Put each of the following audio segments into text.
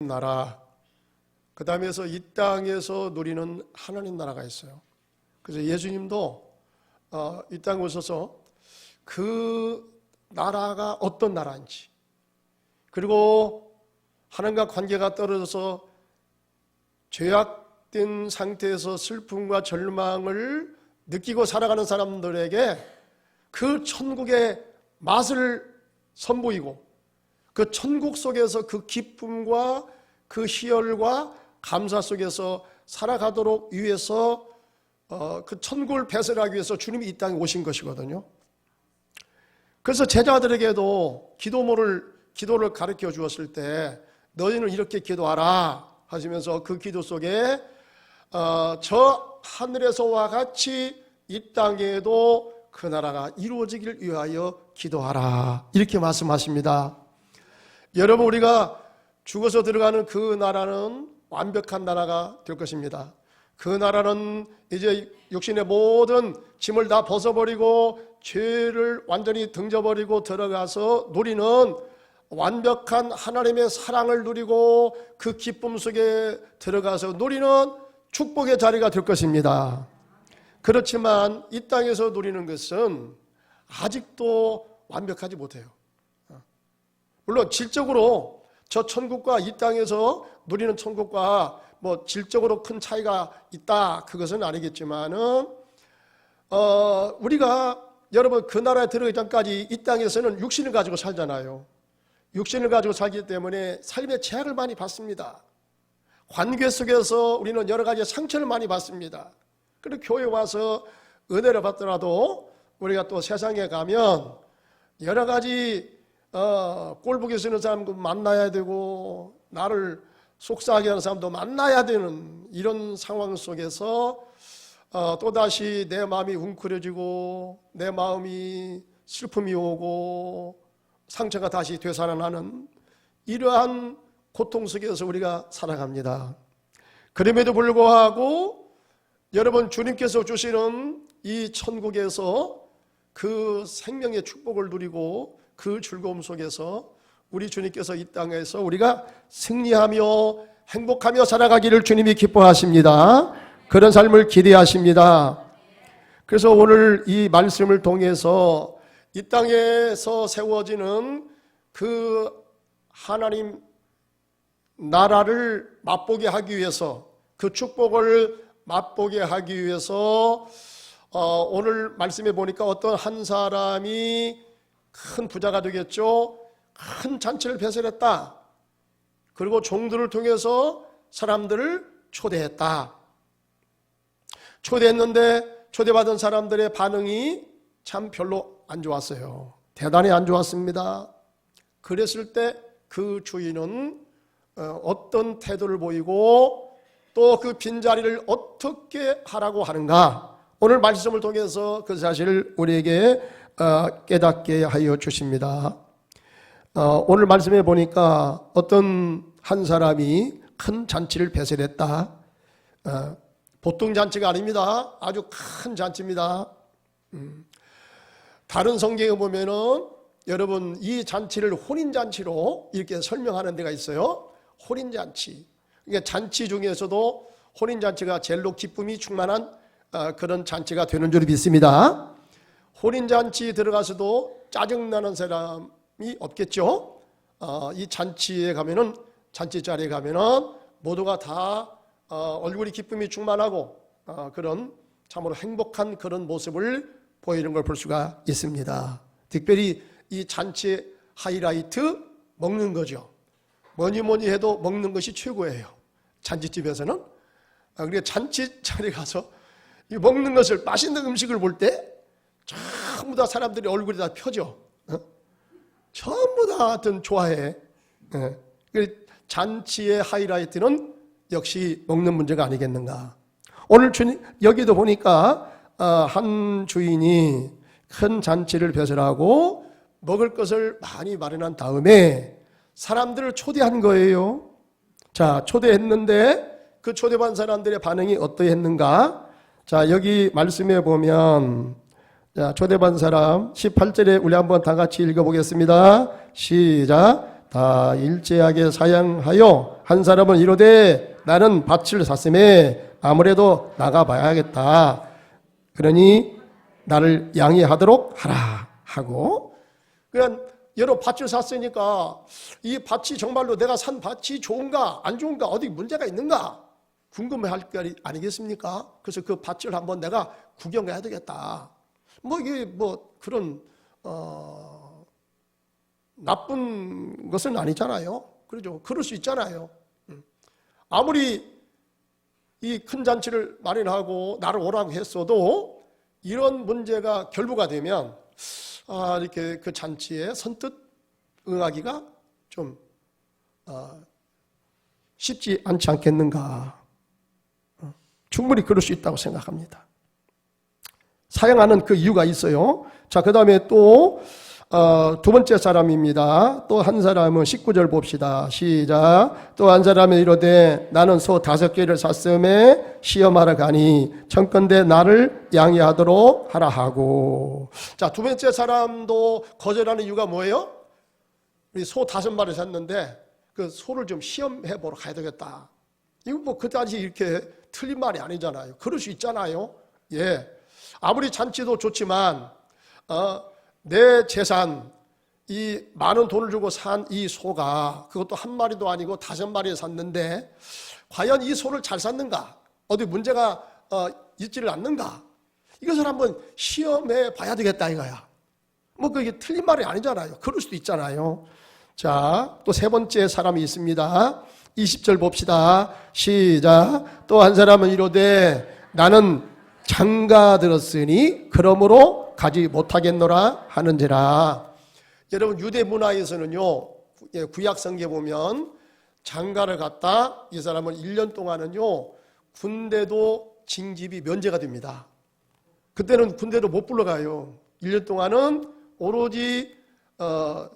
나라, 그 다음에서 이 땅에서 누리는 하나님 나라가 있어요. 그래서 예수님도 이 땅에 오셔서 그 나라가 어떤 나라인지, 그리고 하나님과 관계가 떨어져서 죄악된 상태에서 슬픔과 절망을 느끼고 살아가는 사람들에게 그 천국의 맛을 선보이고 그 천국 속에서 그 기쁨과 그 희열과 감사 속에서 살아가도록 위해서 그 천국을 배설하기 위해서 주님이 이 땅에 오신 것이거든요. 그래서 제자들에게도 기도를 가르쳐 주었을 때 너희는 이렇게 기도하라 하시면서 그 기도 속에 저 하늘에서와 같이 이 땅에도 그 나라가 이루어지길 위하여 기도하라 이렇게 말씀하십니다. 여러분, 우리가 죽어서 들어가는 그 나라는 완벽한 나라가 될 것입니다. 그 나라는 이제 육신의 모든 짐을 다 벗어버리고 죄를 완전히 등져버리고 들어가서 누리는 완벽한 하나님의 사랑을 누리고 그 기쁨 속에 들어가서 누리는 축복의 자리가 될 것입니다. 그렇지만 이 땅에서 누리는 것은 아직도 완벽하지 못해요. 물론 질적으로 저 천국과 이 땅에서 누리는 천국과 뭐 질적으로 큰 차이가 있다, 그것은 아니겠지만은 우리가 여러분 그 나라에 들어가기 전까지 이 땅에서는 육신을 가지고 살잖아요. 육신을 가지고 살기 때문에 삶의 제약을 많이 받습니다. 관계 속에서 우리는 여러 가지 상처를 많이 받습니다. 그리고 교회 와서 은혜를 받더라도 우리가 또 세상에 가면 여러 가지 꼴보기 싫은 사람도 만나야 되고 나를 속상하게 하는 사람도 만나야 되는 이런 상황 속에서 또다시 내 마음이 웅크려지고 내 마음이 슬픔이 오고 상처가 다시 되살아나는 이러한 고통 속에서 우리가 살아갑니다. 그럼에도 불구하고 여러분, 주님께서 주시는 이 천국에서 그 생명의 축복을 누리고 그 즐거움 속에서 우리 주님께서 이 땅에서 우리가 승리하며 행복하며 살아가기를 주님이 기뻐하십니다. 그런 삶을 기대하십니다. 그래서 오늘 이 말씀을 통해서 이 땅에서 세워지는 그 하나님 나라를 맛보게 하기 위해서, 그 축복을 맛보게 하기 위해서 오늘 말씀에 보니까 어떤 한 사람이 큰 부자가 되겠죠. 큰 잔치를 배설했다. 그리고 종들을 통해서 사람들을 초대했다. 초대했는데 초대받은 사람들의 반응이 참 별로 안 좋았어요. 대단히 안 좋았습니다. 그랬을 때 그 주인은 어떤 태도를 보이고 또 그 빈자리를 어떻게 하라고 하는가, 오늘 말씀을 통해서 그 사실을 우리에게 깨닫게 하여 주십니다. 오늘 말씀에 보니까 어떤 한 사람이 큰 잔치를 배설했다. 보통 잔치가 아닙니다. 아주 큰 잔치입니다. 다른 성경에 보면은 여러분 이 잔치를 혼인잔치로 이렇게 설명하는 데가 있어요. 혼인잔치. 그러니까 잔치 중에서도 혼인잔치가 제일로 기쁨이 충만한 그런 잔치가 되는 줄 믿습니다. 혼인잔치 들어가서도 짜증나는 사람이 없겠죠. 이 잔치에 가면은, 잔치 자리에 가면은 모두가 다 얼굴이 기쁨이 충만하고 그런 참으로 행복한 그런 모습을 보이는 걸 볼 수가 있습니다. 특별히 이 잔치의 하이라이트, 먹는 거죠. 뭐니 해도 먹는 것이 최고예요. 잔치집에서는. 그러니까 잔치 자리에 가서 이 먹는 것을, 맛있는 음식을 볼 때 전부 다 사람들이 얼굴이 다 펴져. 전부 다 하여튼 좋아해. 잔치의 하이라이트는 역시 먹는 문제가 아니겠는가. 오늘 여기도 보니까 한 주인이 큰 잔치를 배설하고 먹을 것을 많이 마련한 다음에 사람들을 초대한 거예요. 자, 초대했는데 그 초대받은 사람들의 반응이 어떠했는가? 자, 여기 말씀에 보면, 자, 초대받은 사람 18절에 우리 한번 다 같이 읽어보겠습니다. 시작. 다 일제하게 사양하여 한 사람은 이르되 나는 밭을 샀음에 아무래도 나가봐야겠다. 그러니 나를 양해하도록 하라 하고, 그냥 여러 밭을 샀으니까 이 밭이 정말로 내가 산 밭이 좋은가 안 좋은가 어디 문제가 있는가 궁금해할 게 아니겠습니까? 그래서 그 밭을 한번 내가 구경해야 되겠다. 뭐 이게 뭐 그런 나쁜 것은 아니잖아요. 그러죠. 그럴 수 있잖아요. 아무리 이 큰 잔치를 마련하고 나를 오라고 했어도 이런 문제가 결부가 되면 이렇게 그 잔치에 선뜻 응하기가 좀 쉽지 않지 않겠는가. 충분히 그럴 수 있다고 생각합니다. 사양하는 그 이유가 있어요. 자, 그 다음에 또 두 번째 사람입니다. 또 한 사람은 19절 봅시다. 시작. 또 한 사람이 이르되 나는 소 5개를 샀음에 시험하러 가니 청컨대 나를 양해하도록 하라 하고. 자, 두 번째 사람도 거절하는 이유가 뭐예요? 우리 소 5마리 샀는데 그 소를 좀 시험해 보러 가야 되겠다. 이거 뭐 그다지 이렇게 틀린 말이 아니잖아요. 그럴 수 있잖아요. 예. 아무리 잔치도 좋지만 내 재산, 이 많은 돈을 주고 산 이 소가 그것도 한 마리도 아니고 5마리 샀는데 과연 이 소를 잘 샀는가? 어디 문제가 있지를 않는가? 이것을 한번 시험해 봐야 되겠다 이거야. 뭐 그게 틀린 말이 아니잖아요. 그럴 수도 있잖아요. 자, 또 세 번째 사람이 있습니다. 20절 봅시다. 시작. 또 한 사람은 이르되 나는 장가 들었으니 그러므로 가지 못하겠노라 하는지라. 여러분 유대 문화에서는요, 구약 성경에 보면 장가를 갔다 이 사람은 1년 동안은요 군대도 징집이 면제가 됩니다. 그때는 군대도 못 불러가요. 1년 동안은 오로지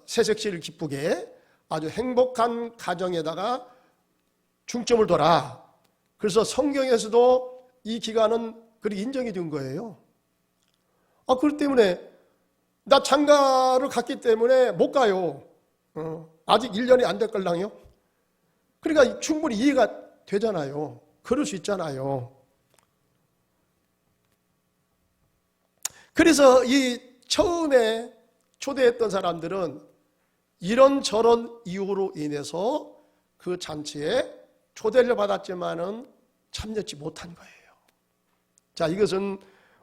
새색시를 기쁘게 아주 행복한 가정에다가 중점을 둬라. 그래서 성경에서도 이 기간은 그렇게 인정이 된 거예요. 그렇기 때문에 나 장가를 갔기 때문에 못 가요. 아직 1년이 안 됐걸랑요. 그러니까 충분히 이해가 되잖아요. 그럴 수 있잖아요. 그래서 이 처음에 초대했던 사람들은 이런저런 이유로 인해서 그 잔치에 초대를 받았지만은 참여치 못한 거예요. 자, 이것은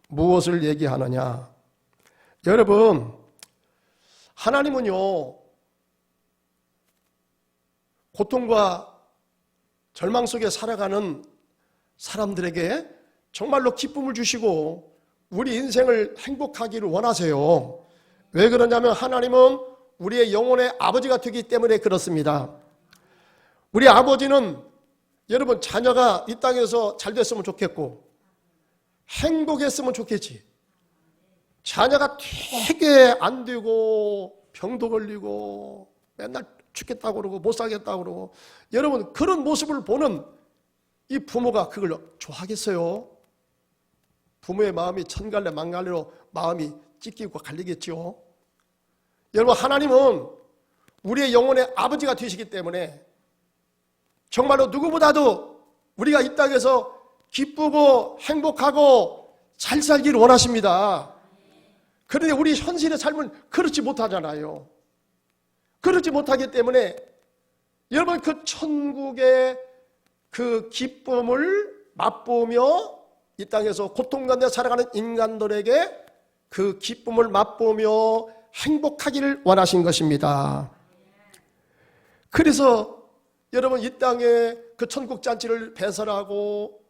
무엇을 얘기하느냐? 여러분, 하나님은요, 고통과 절망 속에 살아가는 사람들에게 정말로 기쁨을 주시고 우리 인생을 행복하기를 원하세요. 왜 그러냐면 하나님은 우리의 영혼의 아버지가 되기 때문에 그렇습니다. 우리 아버지는 여러분 자녀가 이 땅에서 잘 됐으면 좋겠고 행복했으면 좋겠지. 자녀가 되게 안 되고 병도 걸리고 맨날 죽겠다고 그러고 못 살겠다고 그러고, 여러분 그런 모습을 보는 이 부모가 그걸 좋아하겠어요? 부모의 마음이 천갈래 만갈래로 마음이 찢기고 갈리겠죠. 여러분 하나님은 우리의 영혼의 아버지가 되시기 때문에 정말로 누구보다도 우리가 이 땅에서 기쁘고 행복하고 잘 살기를 원하십니다. 그런데 우리 현실의 삶은 그렇지 못하잖아요. 그렇지 못하기 때문에 여러분 그 천국의 그 기쁨을 맛보며 이 땅에서 고통 가운데 살아가는 인간들에게 그 기쁨을 맛보며 행복하기를 원하신 것입니다. 그래서 여러분 이 땅에 그 천국 잔치를 배설하고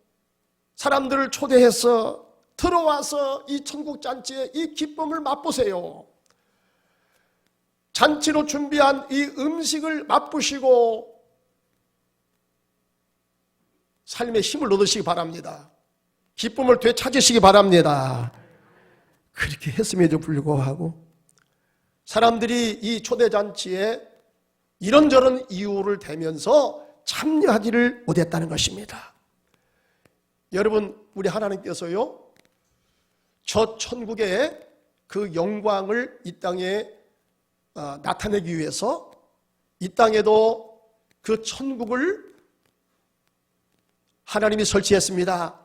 사람들을 초대해서 들어와서 이 천국 잔치의 이 기쁨을 맛보세요. 잔치로 준비한 이 음식을 맛보시고 삶의 힘을 얻으시기 바랍니다. 기쁨을 되찾으시기 바랍니다. 그렇게 했음에도 불구하고 사람들이 이 초대잔치에 이런저런 이유를 대면서 참여하지를 못했다는 것입니다. 여러분 우리 하나님께서요 저 천국의 그 영광을 이 땅에 나타내기 위해서 이 땅에도 그 천국을 하나님이 설치했습니다.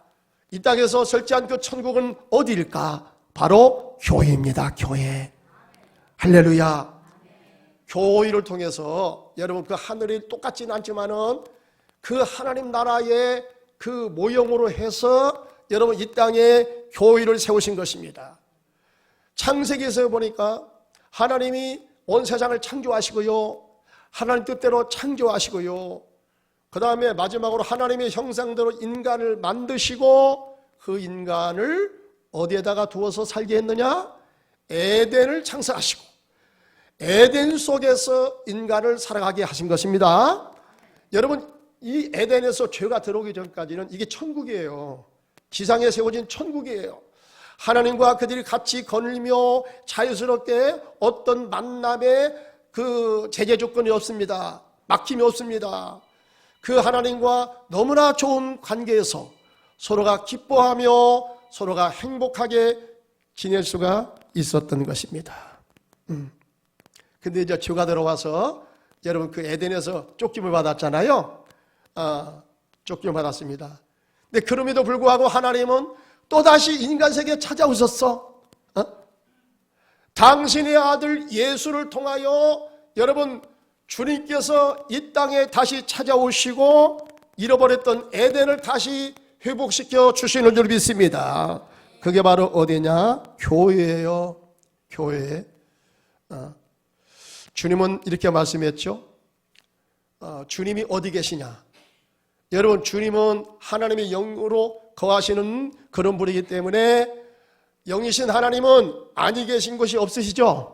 이 땅에서 설치한 그 천국은 어디일까? 바로 교회입니다. 교회. 할렐루야. 교회를 통해서 여러분 그 하늘이 똑같지는 않지만은 그 하나님 나라의 그 모형으로 해서 여러분 이 땅에 교회를 세우신 것입니다. 창세기에서 보니까 하나님이 온 세상을 창조하시고요, 하나님 뜻대로 창조하시고요, 그 다음에 마지막으로 하나님의 형상대로 인간을 만드시고 그 인간을 어디에다가 두어서 살게 했느냐? 에덴을 창설하시고 에덴 속에서 인간을 살아가게 하신 것입니다. 여러분, 이 에덴에서 죄가 들어오기 전까지는 이게 천국이에요. 지상에 세워진 천국이에요. 하나님과 그들이 같이 거닐며 자유스럽게 어떤 만남의 그 제재 조건이 없습니다. 막힘이 없습니다. 그 하나님과 너무나 좋은 관계에서 서로가 기뻐하며 서로가 행복하게 지낼 수가 있었던 것입니다. 근데 이제 죄가 들어와서 여러분 그 에덴에서 쫓김을 받았잖아요. 쫓김을 받았습니다. 근데 그럼에도 불구하고 하나님은 또다시 인간 세계에 찾아오셨어. 당신의 아들 예수를 통하여 여러분 주님께서 이 땅에 다시 찾아오시고 잃어버렸던 에덴을 다시 회복시켜 주시는 줄 믿습니다. 그게 바로 어디냐? 교회예요. 교회. 주님은 이렇게 말씀했죠. 주님이 어디 계시냐? 여러분, 주님은 하나님의 영으로 거하시는 그런 분이기 때문에 영이신 하나님은 아니 계신 것이 없으시죠?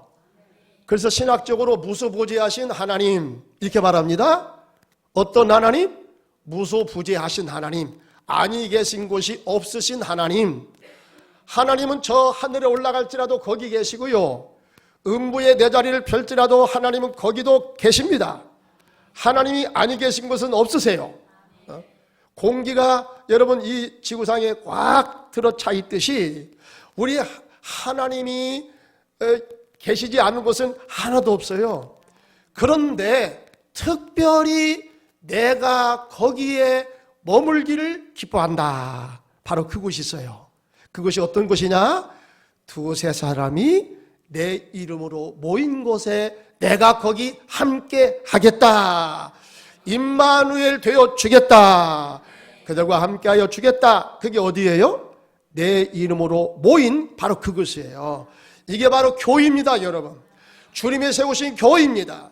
그래서 신학적으로 무소부재하신 하나님 이렇게 말합니다. 어떤 하나님? 무소부재하신 하나님, 아니 계신 곳이 없으신 하나님. 하나님은 저 하늘에 올라갈지라도 거기 계시고요, 음부의 내 자리를 펼지라도 하나님은 거기도 계십니다. 하나님이 아니 계신 곳은 없으세요. 공기가 여러분 이 지구상에 꽉 들어차 있듯이 우리 하나님이 계시지 않은 곳은 하나도 없어요. 그런데 특별히 내가 거기에 머물기를 기뻐한다. 바로 그곳이 있어요. 그것이 어떤 곳이냐? 두세 사람이 내 이름으로 모인 곳에 내가 거기 함께 하겠다. 임마누엘 되어 주겠다. 그들과 함께하여 주겠다. 그게 어디예요? 내 이름으로 모인 바로 그것이에요. 이게 바로 교회입니다, 여러분. 주님이 세우신 교회입니다.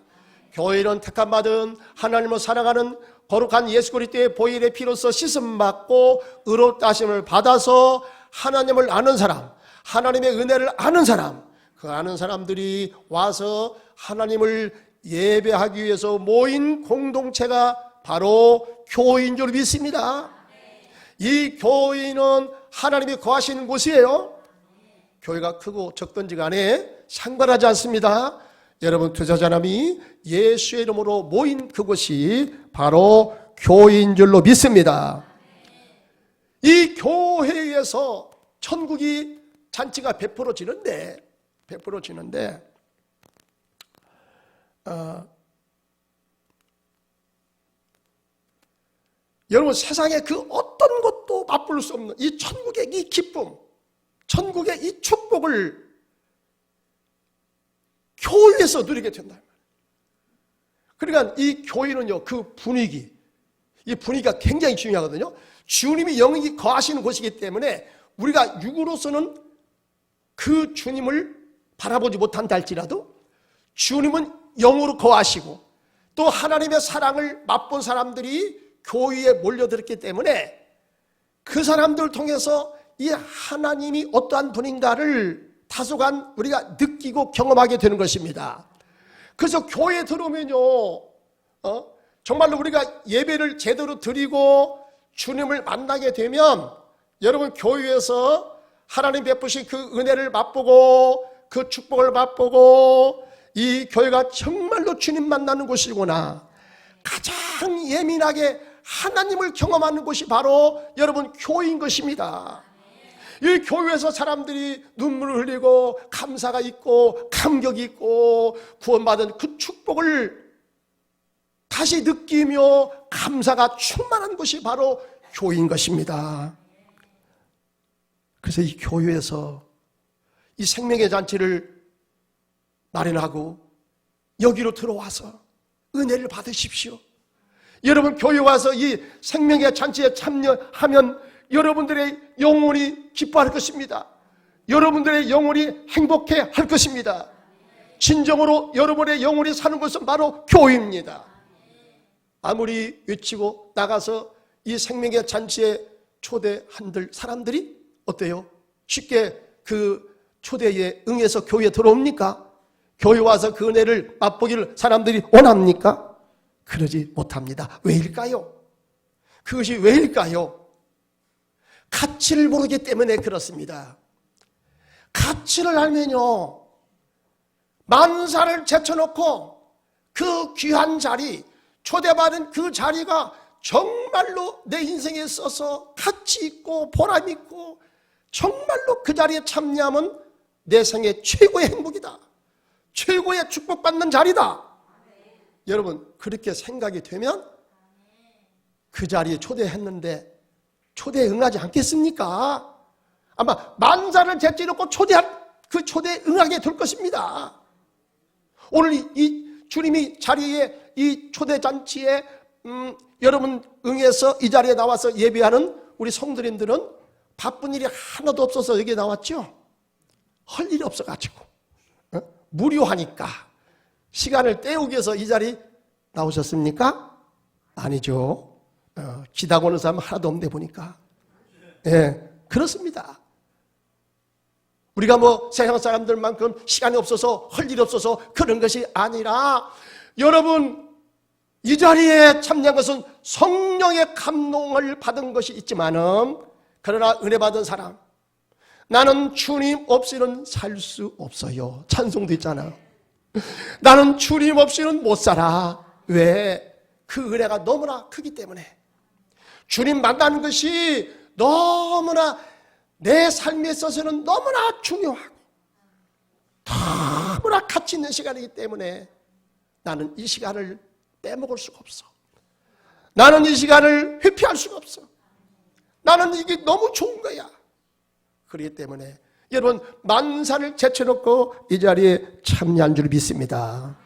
교회는 택함받은 하나님을 사랑하는 거룩한 예수 그리스도의 보혈의 피로서 씻음받고 의롭다 하심을 받아서 하나님을 아는 사람, 하나님의 은혜를 아는 사람, 그 아는 사람들이 와서 하나님을 예배하기 위해서 모인 공동체가 바로 교회인 줄 믿습니다. 이 교회는 하나님이 거하시는 곳이에요. 교회가 크고 적든지 간에 상관하지 않습니다. 여러분, 두세 사람이 예수의 이름으로 모인 그곳이 바로 교회인 줄로 믿습니다. 이 교회에서 천국이 잔치가 베풀어지는데 여러분, 세상에 그 어떤 것도 맛볼 수 없는 이 천국의 이 기쁨, 천국의 이 축복을 교회에서 누리게 된다. 그러니까 이 교회는요, 그 분위기, 이 분위기가 굉장히 중요하거든요. 주님이 영이 거하시는 곳이기 때문에 우리가 육으로서는 그 주님을 바라보지 못한다 할지라도 주님은 영으로 거하시고 또 하나님의 사랑을 맛본 사람들이 교회에 몰려들었기 때문에 그 사람들을 통해서 이 하나님이 어떠한 분인가를 다소간 우리가 느끼고 경험하게 되는 것입니다. 그래서 교회에 들어오면요, 정말로 우리가 예배를 제대로 드리고 주님을 만나게 되면 여러분, 교회에서 하나님 베푸신 그 은혜를 맛보고 그 축복을 맛보고 이 교회가 정말로 주님 만나는 곳이구나, 가장 예민하게 하나님을 경험하는 곳이 바로 여러분 교회인 것입니다. 이 교회에서 사람들이 눈물을 흘리고 감사가 있고 감격이 있고 구원받은 그 축복을 다시 느끼며 감사가 충만한 곳이 바로 교회인 것입니다. 그래서 이 교회에서 이 생명의 잔치를 마련하고 여기로 들어와서 은혜를 받으십시오. 여러분 교회 와서 이 생명의 잔치에 참여하면 여러분들의 영혼이 기뻐할 것입니다. 여러분들의 영혼이 행복해 할 것입니다. 진정으로 여러분의 영혼이 사는 것은 바로 교회입니다. 아무리 외치고 나가서 이 생명의 잔치에 초대한들 사람들이 어때요? 쉽게 그 초대에 응해서 교회에 들어옵니까? 교회 와서 그 은혜를 맛보기를 사람들이 원합니까? 그러지 못합니다. 왜일까요? 그것이 왜일까요? 가치를 모르기 때문에 그렇습니다. 가치를 알면요, 만사를 제쳐놓고 그 귀한 자리, 초대받은 그 자리가 정말로 내 인생에 있어서 가치 있고 보람 있고 정말로 그 자리에 참여하면 내 생애 최고의 행복이다, 최고의 축복받는 자리다. 여러분 그렇게 생각이 되면 그 자리에 초대했는데 초대에 응하지 않겠습니까? 아마 만사를 제쳐놓고 그 초대에 응하게 될 것입니다. 오늘 이 주님이 자리에 이 초대잔치에 여러분 응해서 이 자리에 나와서 예배하는 우리 성도님들은 바쁜 일이 하나도 없어서 여기에 나왔죠. 할 일이 없어가지고 무료하니까 시간을 때우기 위해서 이 자리 나오셨습니까? 아니죠. 기다고 오는 사람 하나도 없네 보니까. 그렇습니다. 우리가 뭐 세상 사람들만큼 시간이 없어서 할 일이 없어서 그런 것이 아니라 여러분 이 자리에 참여한 것은 성령의 감동을 받은 것이 있지만은 그러나 은혜 받은 사람, 나는 주님 없이는 살 수 없어요. 찬송도 있잖아. 나는 주님 없이는 못 살아. 왜? 그 은혜가 너무나 크기 때문에. 주님 만나는 것이 너무나 내 삶에 있어서는 너무나 중요하고 너무나 가치 있는 시간이기 때문에 나는 이 시간을 빼먹을 수가 없어. 나는 이 시간을 회피할 수가 없어. 나는 이게 너무 좋은 거야. 그렇기 때문에 여러분 만사를 제쳐놓고 이 자리에 참여한 줄 믿습니다.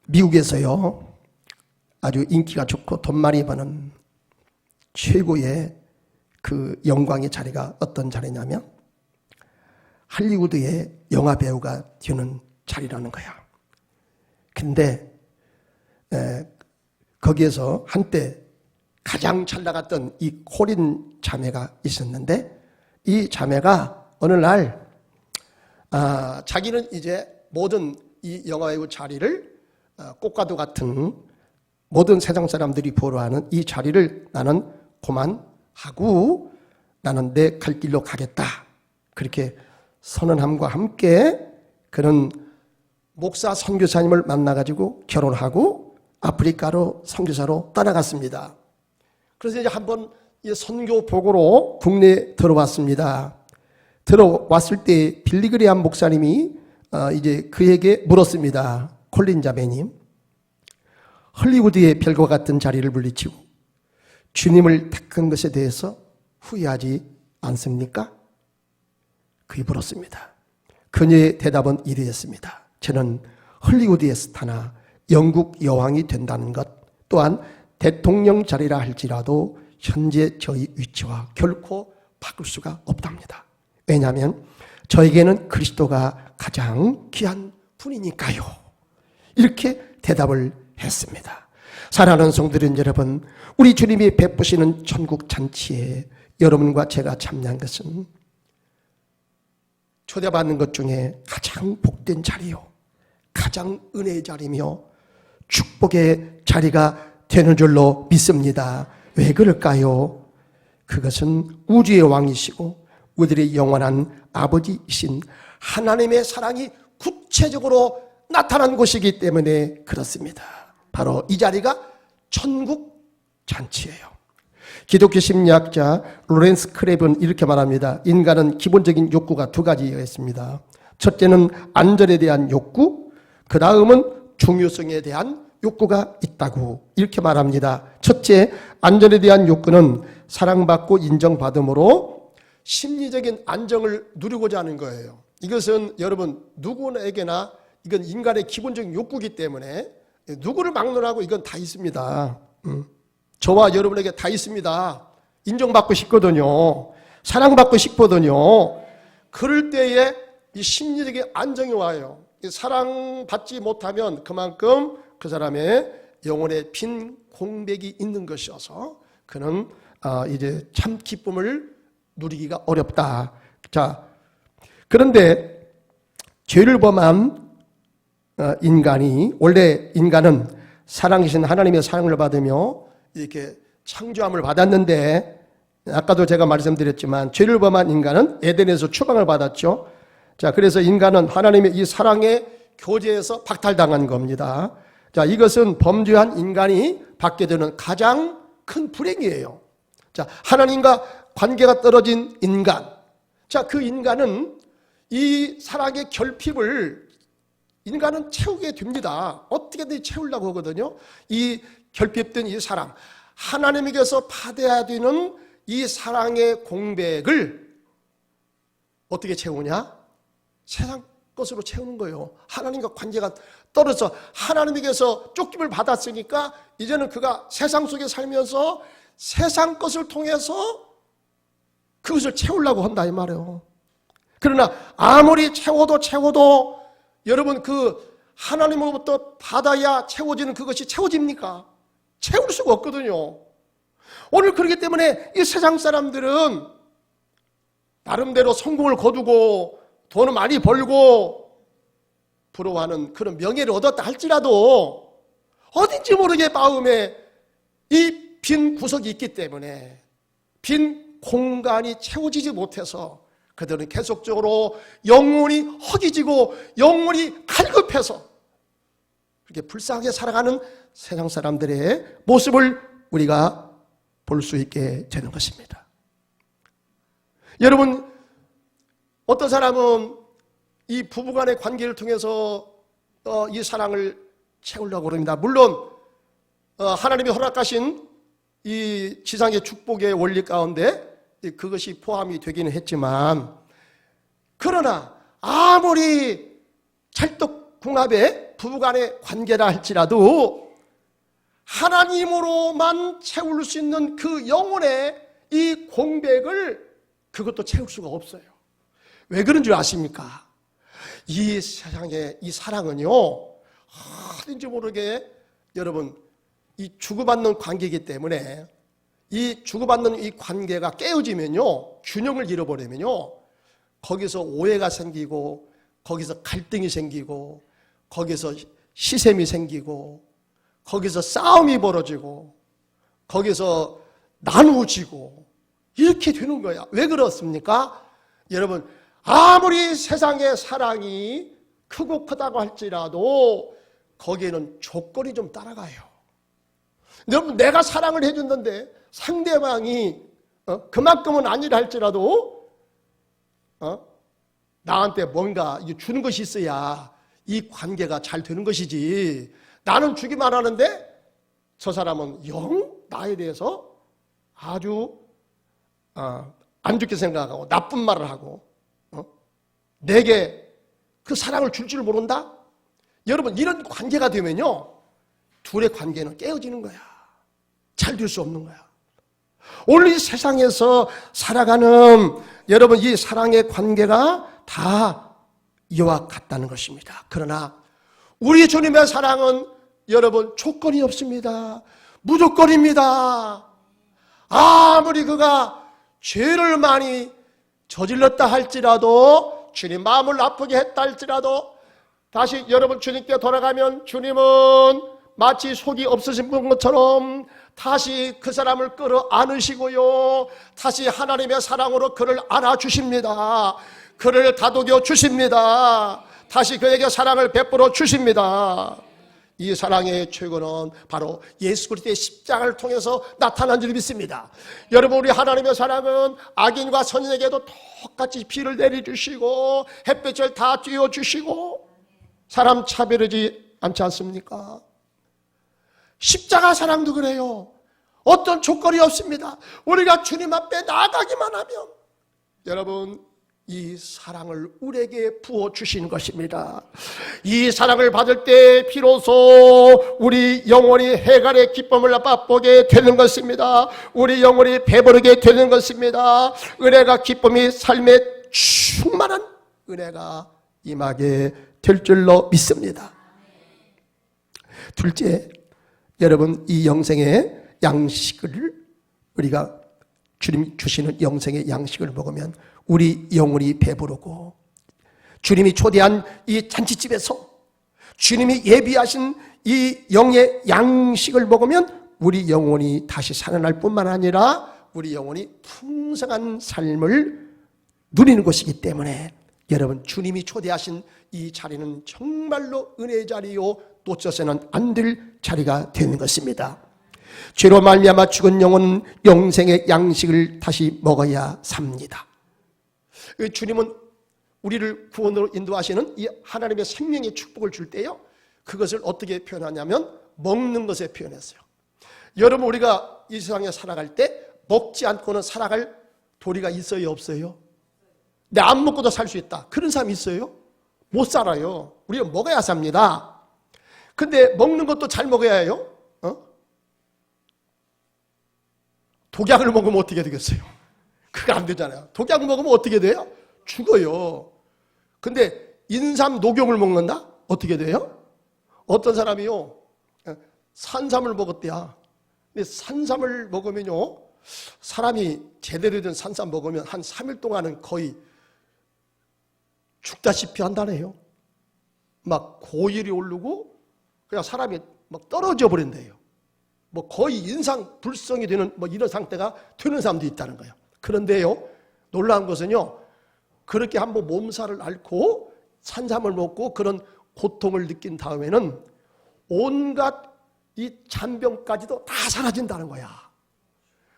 미국에서요 아주 인기가 좋고 돈 많이 버는 최고의 그 영광의 자리가 어떤 자리냐면 할리우드의 영화 배우가 되는 자리라는 거야. 근데 거기에서 한때 가장 잘 나갔던 이 코린 자매가 있었는데 이 자매가 어느 날 자기는 이제 모든 이 영화 배우 자리를 꽃과도 같은 모든 세상 사람들이 부러워하는 이 자리를 나는 그만하고 나는 내 갈 길로 가겠다. 그렇게 선언함과 함께 그런 목사 선교사님을 만나가지고 결혼하고 아프리카로 선교사로 떠나갔습니다. 그래서 이제 한번 선교 보고로 국내에 들어왔습니다. 들어왔을 때 빌리그레암 목사님이 이제 그에게 물었습니다. 콜린 자매님, 헐리우드의 별과 같은 자리를 물리치고 주님을 택한 것에 대해서 후회하지 않습니까? 그에 물었습니다. 그녀의 대답은 이러했습니다. 저는 헐리우드의 스타나 영국 여왕이 된다는 것 또한 대통령 자리라 할지라도 현재 저희 위치와 결코 바꿀 수가 없답니다. 왜냐하면 저에게는 그리스도가 가장 귀한 분이니까요. 이렇게 대답을 했습니다. 사랑하는 성도들 여러분, 우리 주님이 베푸시는 천국 잔치에 여러분과 제가 참여한 것은 초대받는 것 중에 가장 복된 자리요, 가장 은혜의 자리며 축복의 자리가 되는 줄로 믿습니다. 왜 그럴까요? 그것은 우주의 왕이시고 우리들의 영원한 아버지이신 하나님의 사랑이 구체적으로 나타난 곳이기 때문에 그렇습니다. 바로 이 자리가 천국 잔치예요. 기독교 심리학자 로렌스 크랩은 이렇게 말합니다. 인간은 기본적인 욕구가 두 가지가 있습니다. 첫째는 안전에 대한 욕구, 그 다음은 중요성에 대한 욕구가 있다고 이렇게 말합니다. 첫째, 안전에 대한 욕구는 사랑받고 인정받음으로 심리적인 안정을 누리고자 하는 거예요. 이것은 여러분 누구에게나 이건 인간의 기본적인 욕구이기 때문에 누구를 막론하고 이건 다 있습니다. 저와 여러분에게 다 있습니다. 인정받고 싶거든요. 사랑받고 싶거든요. 그럴 때에 이 심리적인 안정이 와요. 사랑받지 못하면 그만큼 그 사람의 영혼에 빈 공백이 있는 것이어서 그는 이제 참 기쁨을 누리기가 어렵다. 자, 그런데 죄를 범한 인간이, 원래 인간은 사랑이신 하나님의 사랑을 받으며 이렇게 창조함을 받았는데, 아까도 제가 말씀드렸지만 죄를 범한 인간은 에덴에서 추방을 받았죠. 자, 그래서 인간은 하나님의 이 사랑의 교제에서 박탈당한 겁니다. 자, 이것은 범죄한 인간이 받게 되는 가장 큰 불행이에요. 자, 하나님과 관계가 떨어진 인간. 자, 그 인간은 이 사랑의 결핍을 인간은 채우게 됩니다. 어떻게든 채우려고 하거든요. 이 결핍된 이 사랑, 하나님에게서 받아야 되는 이 사랑의 공백을 어떻게 채우냐? 세상 것으로 채우는 거예요. 하나님과 관계가 떨어져 하나님에게서 쫓김을 받았으니까 이제는 그가 세상 속에 살면서 세상 것을 통해서 그것을 채우려고 한다 이 말이에요. 그러나 아무리 채워도 여러분 그 하나님으로부터 받아야 채워지는 그것이 채워집니까? 채울 수가 없거든요. 오늘 그렇기 때문에 이 세상 사람들은 나름대로 성공을 거두고 돈을 많이 벌고 부러워하는 그런 명예를 얻었다 할지라도 어딘지 모르게 마음에 이 빈 구석이 있기 때문에 빈 공간이 채워지지 못해서 그들은 계속적으로 영혼이 허기지고 영혼이 갈급해서 그렇게 불쌍하게 살아가는 세상 사람들의 모습을 우리가 볼 수 있게 되는 것입니다. 여러분, 어떤 사람은 이 부부간의 관계를 통해서 이 사랑을 채우려고 합니다. 물론 하나님이 허락하신 이 지상의 축복의 원리 가운데 그것이 포함이 되기는 했지만, 그러나 아무리 찰떡궁합의 부부간의 관계라 할지라도 하나님으로만 채울 수 있는 그 영혼의 이 공백을 그것도 채울 수가 없어요. 왜 그런 줄 아십니까? 이 세상의 이 사랑은요, 어딘지 모르게 여러분 이 주고받는 관계이기 때문에 이 주고받는 이 관계가 깨어지면요, 균형을 잃어버리면요, 거기서 오해가 생기고 거기서 갈등이 생기고 거기서 시샘이 생기고 거기서 싸움이 벌어지고 거기서 나누어지고 이렇게 되는 거야. 왜 그렇습니까? 여러분, 아무리 세상의 사랑이 크고 크다고 할지라도 거기에는 조건이 좀 따라가요. 여러분, 내가 사랑을 해줬는데 상대방이 그만큼은 아니라 할지라도 나한테 뭔가 주는 것이 있어야 이 관계가 잘 되는 것이지, 나는 주기만 하는데 저 사람은 영 나에 대해서 아주 안 좋게 생각하고 나쁜 말을 하고 내게 그 사랑을 줄 줄 모른다? 여러분, 이런 관계가 되면요, 둘의 관계는 깨어지는 거야. 잘 될 수 없는 거야. 오늘 이 세상에서 살아가는 여러분 이 사랑의 관계가 다 이와 같다는 것입니다. 그러나 우리 주님의 사랑은 여러분 조건이 없습니다. 무조건입니다. 아무리 그가 죄를 많이 저질렀다 할지라도, 주님 마음을 아프게 했다 할지라도, 다시 여러분 주님께 돌아가면 주님은 마치 속이 없으신 것처럼 다시 그 사람을 끌어 안으시고요, 다시 하나님의 사랑으로 그를 안아주십니다. 그를 다독여 주십니다. 다시 그에게 사랑을 베풀어 주십니다. 이 사랑의 최고는 바로 예수 그리스도의 십자가를 통해서 나타난 줄 믿습니다. 여러분, 우리 하나님의 사랑은 악인과 선인에게도 똑같이 비를 내려주시고 햇볕을 다 쬐어주시고 사람 차별하지 않지 않습니까? 십자가 사랑도 그래요. 어떤 조건이 없습니다. 우리가 주님 앞에 나아가기만 하면 여러분 이 사랑을 우리에게 부어주신 것입니다. 이 사랑을 받을 때 비로소 우리 영혼이 해갈의 기쁨을 맛보게 되는 것입니다. 우리 영혼이 배부르게 되는 것입니다. 은혜가 기쁨이 삶에 충만한 은혜가 임하게 될 줄로 믿습니다. 둘째, 여러분 이 영생의 양식을 우리가 주님이 주시는 영생의 양식을 먹으면 우리 영혼이 배부르고 주님이 초대한 이 잔치집에서 주님이 예비하신 이 영의 양식을 먹으면 우리 영혼이 다시 살아날 뿐만 아니라 우리 영혼이 풍성한 삶을 누리는 것이기 때문에 여러분 주님이 초대하신 이 자리는 정말로 은혜의 자리요 놓쳐서는 안 될 자리가 되는 것입니다. 죄로 말미암아 죽은 영혼은 영생의 양식을 다시 먹어야 삽니다. 주님은 우리를 구원으로 인도하시는 이 하나님의 생명의 축복을 줄 때요 그것을 어떻게 표현하냐면 먹는 것에 표현했어요. 여러분 우리가 이 세상에 살아갈 때 먹지 않고는 살아갈 도리가 있어요 없어요? 근데 안 먹고도 살 수 있다 그런 사람이 있어요? 못 살아요. 우리는 먹어야 삽니다. 근데 먹는 것도 잘 먹어야 해요. 독약을 먹으면 어떻게 되겠어요? 그거 안 되잖아요. 독약 먹으면 어떻게 돼요? 죽어요. 근데 인삼 녹용을 먹는다? 어떻게 돼요? 어떤 사람이요 산삼을 먹었대야. 근데 산삼을 먹으면요 사람이 제대로 된 산삼 먹으면 한 3일 동안은 거의 죽다시피 한다네요. 막 고열이 오르고 그냥 사람이 막 떨어져 버린대요. 뭐 거의 인상불성이 되는 뭐 이런 상태가 되는 사람도 있다는 거예요. 그런데요 놀라운 것은요 그렇게 한번 몸살을 앓고 산삼을 먹고 그런 고통을 느낀 다음에는 온갖 이 잔병까지도 다 사라진다는 거야.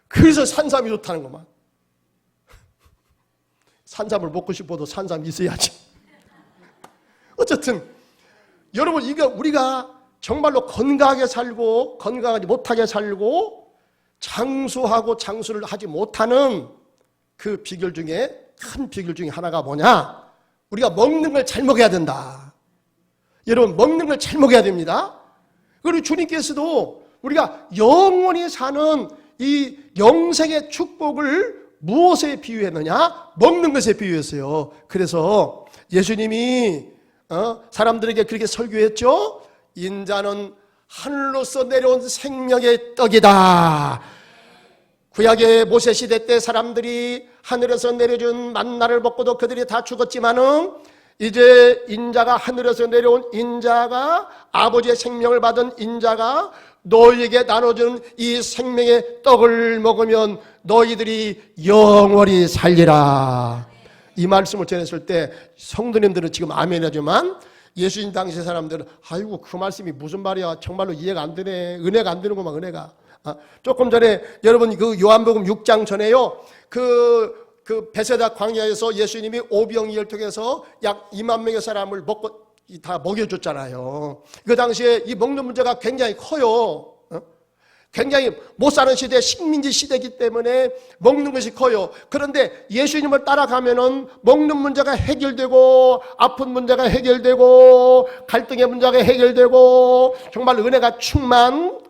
그래서 산삼이 좋다는 거만. 산삼을 먹고 싶어도 산삼이 있어야지. 어쨌든 여러분 이거 우리가 정말로 건강하게 살고 건강하지 못하게 살고 장수하고 장수를 하지 못하는 그 비결 중에 큰 비결 중에 하나가 뭐냐? 우리가 먹는 걸 잘 먹어야 된다. 여러분 먹는 걸 잘 먹어야 됩니다. 그리고 주님께서도 우리가 영원히 사는 이 영생의 축복을 무엇에 비유했느냐? 먹는 것에 비유했어요. 그래서 예수님이 사람들에게 그렇게 설교했죠. 인자는 하늘로서 내려온 생명의 떡이다. 구약의 모세 시대 때 사람들이 하늘에서 내려준 만나를 먹고도 그들이 다 죽었지만은 이제 인자가 하늘에서 내려온 인자가 아버지의 생명을 받은 인자가 너희에게 나눠주는 이 생명의 떡을 먹으면 너희들이 영원히 살리라. 이 말씀을 전했을 때 성도님들은 지금 아멘하지만 예수님 당시 사람들은 아이고 그 말씀이 무슨 말이야 정말로 이해가 안 되네 은혜가 안 되는구만 은혜가. 조금 전에 여러분 그 요한복음 6장 전에요 그 베세다 광야에서 예수님이 오병이어를 통해서 약 2만 명의 사람을 먹고 다 먹여줬잖아요. 그 당시에 이 먹는 문제가 굉장히 커요. 굉장히 못 사는 시대, 식민지 시대이기 때문에 먹는 것이 커요. 그런데 예수님을 따라가면은 먹는 문제가 해결되고 아픈 문제가 해결되고 갈등의 문제가 해결되고 정말 은혜가 충만.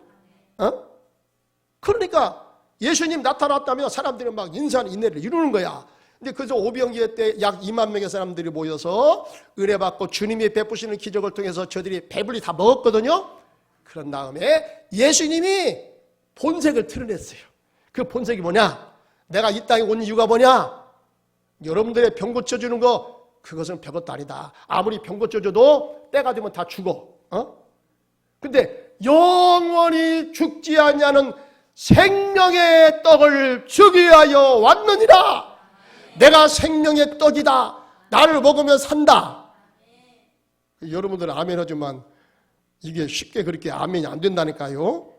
그러니까 예수님 나타났다면 사람들이 막 인내를 이루는 거야. 근데 그래서 오병이어 때 약 2만 명의 사람들이 모여서 은혜받고 주님이 베푸시는 기적을 통해서 저들이 배불리 다 먹었거든요. 그런 다음에 예수님이 본색을 드러냈어요. 그 본색이 뭐냐? 내가 이 땅에 온 이유가 뭐냐? 여러분들의 병 고쳐주는 거 그것은 별것도 아니다. 아무리 병 고쳐줘도 때가 되면 다 죽어. 근데 영원히 죽지 않냐는 생명의 떡을 주기 위하여 왔느니라. 내가 생명의 떡이다. 나를 먹으면 산다. 여러분들은 아멘 하지만 이게 쉽게 그렇게 아멘이 안 된다니까요.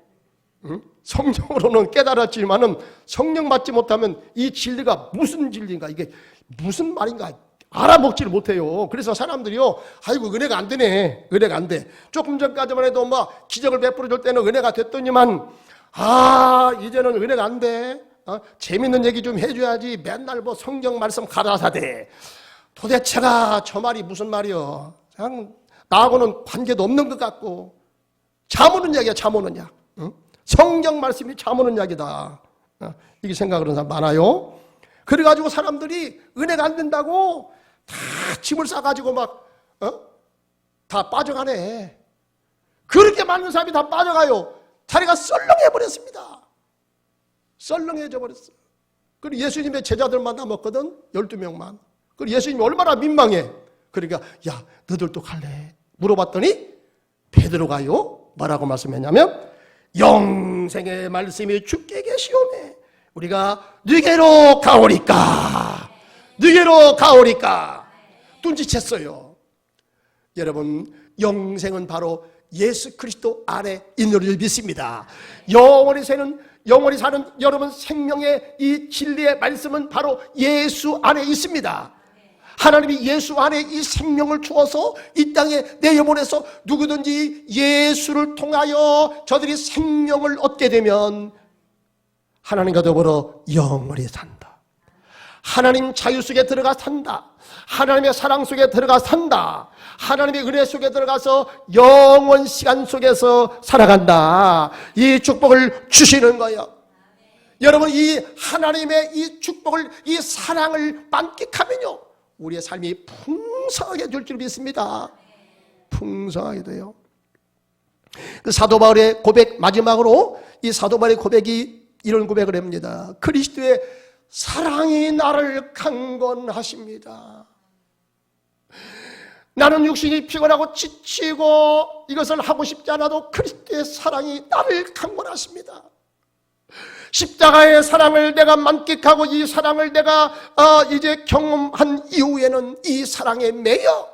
성령으로는 깨달았지만은 성령 받지 못하면 이 진리가 무슨 진리인가 이게 무슨 말인가 알아먹지를 못해요. 그래서 사람들이요, 아이고 은혜가 안 되네, 은혜가 안 돼. 조금 전까지만 해도 막 기적을 베풀어 줄 때는 은혜가 됐더니만 이제는 은혜가 안 돼. 재밌는 얘기 좀 해줘야지. 맨날 뭐 성경 말씀 가라사대. 도대체가 저 말이 무슨 말이여. 그냥 나하고는 관계도 없는 것 같고. 잠 오는 약이야, 잠 오는 약. 응? 성경 말씀이 잠 오는 약이다. 이렇게 생각하는 사람 많아요. 그래가지고 사람들이 은혜가 안 된다고 다 짐을 싸가지고 막 다 빠져가네. 그렇게 많은 사람이 다 빠져가요. 자리가 썰렁해버렸습니다. 썰렁해져 버렸어. 그리고 예수님의 제자들만 남았거든. 12명만. 그리고 예수님이 얼마나 민망해. 그러니까 야 너들도 갈래? 물어봤더니 베드로가요 뭐라고 말씀했냐면 영생의 말씀이 주께 계시오매 우리가 네게로 가오리까. 네게로 가오리까. 뚱짓했어요. 여러분 영생은 바로 예수 그리스도 안에 있는 줄 믿습니다. 영원히 사는 여러분 생명의 이 진리의 말씀은 바로 예수 안에 있습니다. 하나님이 예수 안에 이 생명을 주어서 이 땅에 내려보내서 누구든지 예수를 통하여 저들이 생명을 얻게 되면 하나님과 더불어 영원히 산다. 하나님 자유 속에 들어가 산다. 하나님의 사랑 속에 들어가 산다. 하나님의 은혜 속에 들어가서 영원 시간 속에서 살아간다. 이 축복을 주시는 거예요. 여러분 이 하나님의 이 축복을 이 사랑을 만끽하면요 우리의 삶이 풍성하게 될 줄 믿습니다. 풍성하게 돼요. 그 사도 바울의 고백 마지막으로 이 사도 바울의 고백이 이런 고백을 합니다. 그리스도의 사랑이 나를 강건하십니다. 나는 육신이 피곤하고 지치고 이것을 하고 싶지 않아도 그리스도의 사랑이 나를 강건하십니다. 십자가의 사랑을 내가 만끽하고 이 사랑을 내가 이제 경험한 이후에는 이 사랑에 매여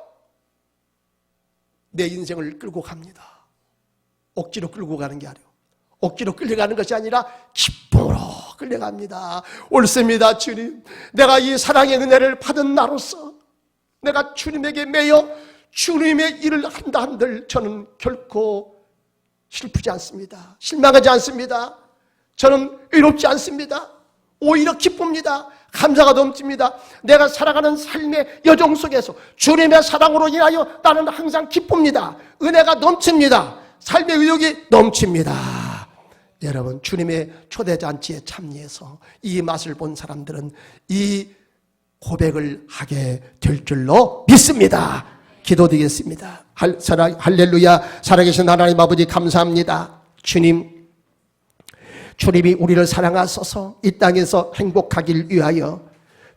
내 인생을 끌고 갑니다. 억지로 끌고 가는 게 아니고 억지로 끌려가는 것이 아니라 기쁨으로 끌려갑니다. 옳습니다. 주님, 내가 이 사랑의 은혜를 받은 나로서 내가 주님에게 매여 주님의 일을 한다 한들 저는 결코 슬프지 않습니다. 실망하지 않습니다. 저는 의롭지 않습니다. 오히려 기쁩니다. 감사가 넘칩니다. 내가 살아가는 삶의 여정 속에서 주님의 사랑으로 인하여 나는 항상 기쁩니다. 은혜가 넘칩니다. 삶의 의욕이 넘칩니다. 여러분 주님의 초대잔치에 참여해서 이 맛을 본 사람들은 이 고백을 하게 될 줄로 믿습니다. 기도드리겠습니다. 할렐루야. 살아계신 하나님 아버지 감사합니다. 주님이 우리를 사랑하소서 이 땅에서 행복하길 위하여